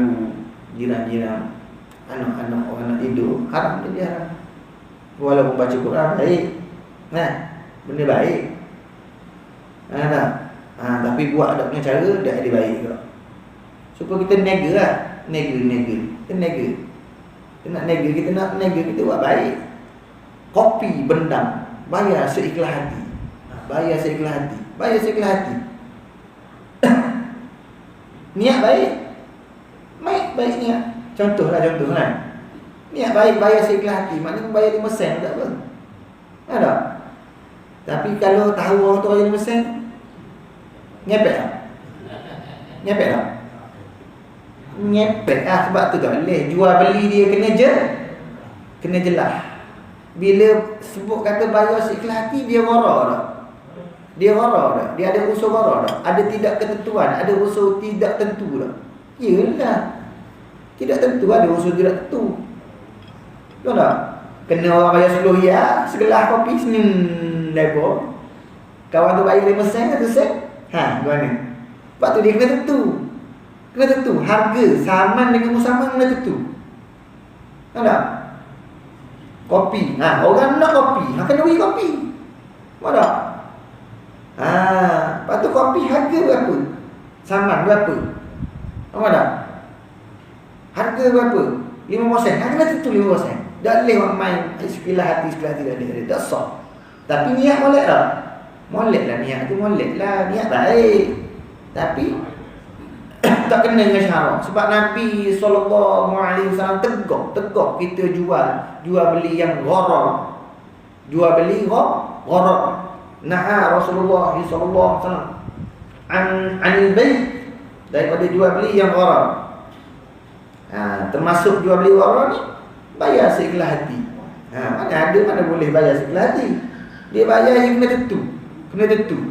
ganggu jiran-jiran, anak-anak orang nak tidur, haram jadi haram. Walaupun baca Quran baik, benda baik, tak? Tapi buat ada punya cara tak ada baik juga. Supaya kita nega lah, nega. Kita nega. Kita nak nega, kita buat baik. Kopi bendang, bayar seikhlas hati. Bayar seikhlas hati. Niat baik. Baik niat. Contoh. Niat baik, bayar seikhlas hati. Maknanya bayar 5 sen tak apa. Ada. Tapi kalau tahu orang tu bayar 5 sen, ngepek tak? Ngepek sebab tu tak boleh. Jual beli dia kena jelas. Bila sebut kata bayar seikhlas hati, dia ghara tak? Dia ada unsur ghara tak? Ada tidak ketentuan, ada unsur tidak tentu tak? Yelah, tidak tentu, ada unsur tidak tentu. Tahu tak? Kena orang bayar 10 riyal, segelas kopi Senin lebar. Kawan tu bayar 5 sen, 1 sen. Gimana? Sebab tu dia kena tentu. Harga saman dengan musaman kena tentu. Tahu tak? Kopi. Orang nak kopi, kena beli kopi. Tahu tak? Lepas tu kopi harga berapa? Saman berapa? Tahu tak? Harga berapa? 5 sen. Kena tentu 5 sen. Tak boleh orang main sekilas hati tak ada. Tak sah. Tapi niat molek tak? Molek lah niat tu, niat baik. Tapi tak kena dengan syarak. Sebab Nabi SAW tegak kita jual beli yang gharar. Jual beli gharar. Naha Rasulullah SAW anil bay', daripada jual beli yang gharar. Termasuk jual beli gharar ni bayar seikhlas hati. Mana boleh bayar seikhlas hati. Dia bayar yang kena tentu.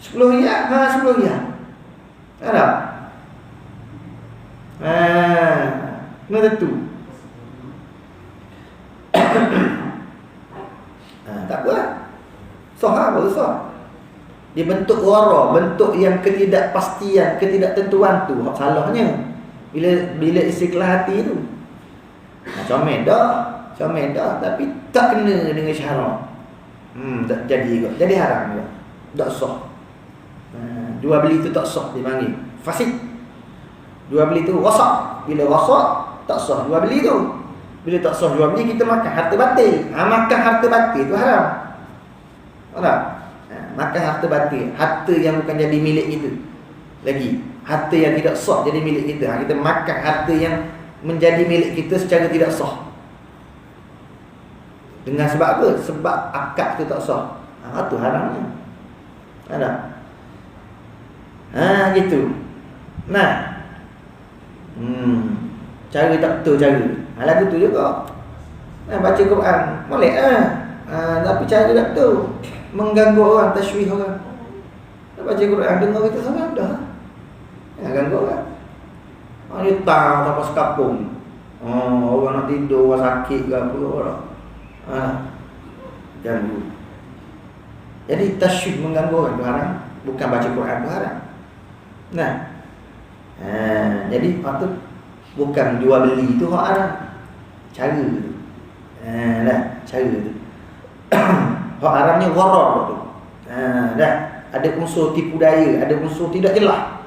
10 riyal, 10 riyal. Tak? Kena tentu. Tak apa. Sah apa sah? Dia bentuk ghara, bentuk yang ketidakpastian, ketidaktentuan tu salahnya. Bila istiqlal hati tu. Comel dah, tapi tak kena dengan syarak. Tak jadi juga. Jadi haram juga. Tak sah. Jual beli tu tak sah dipanggil fasid. Jual beli tu wasak. Bila wasak tak sah jual beli tu. Bila tak sah jual beli, kita makan harta batil. Makan harta batil tu haram. Tak? Makan harta batil, harta yang bukan jadi milik kita. Lagi, harta yang tidak sah jadi milik kita. Kita makan harta yang menjadi milik kita secara tidak sah. Dengan sebab apa? Sebab akad tu tak sah. Itu haramnya. Ada. Gitu. Cara tak betul cara. Lagu tu juga. Baca Quran boleh tapi cara tak betul. Mengganggu orang, tashwih orang. Baca Quran dengar kita sangat dah. Ganggu orang. Dia tak sekapung. Orang nak tidur, orang sakit ke apa orang. Ganggu. Jadi tashwih mengganggu orang tu haram. Bukan baca Quran tu haram. Jadi patut bukan jual beli tu haram. Cara tu. Cara tu. Hak haramnya gharar tu. Ada unsur tipu daya, ada unsur tidak jelas.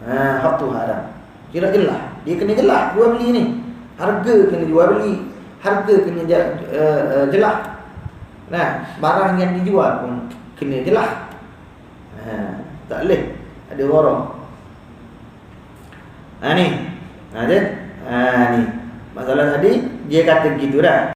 Hak tu haram. Tidak jelas. Dia kena jelas jual beli ni. Harga kena jual beli, harga kena jelas. Barang yang dijual pun kena jelas. Tak boleh ada gharar. Ni. Ni. Masalah tadi dia kata begitu dah.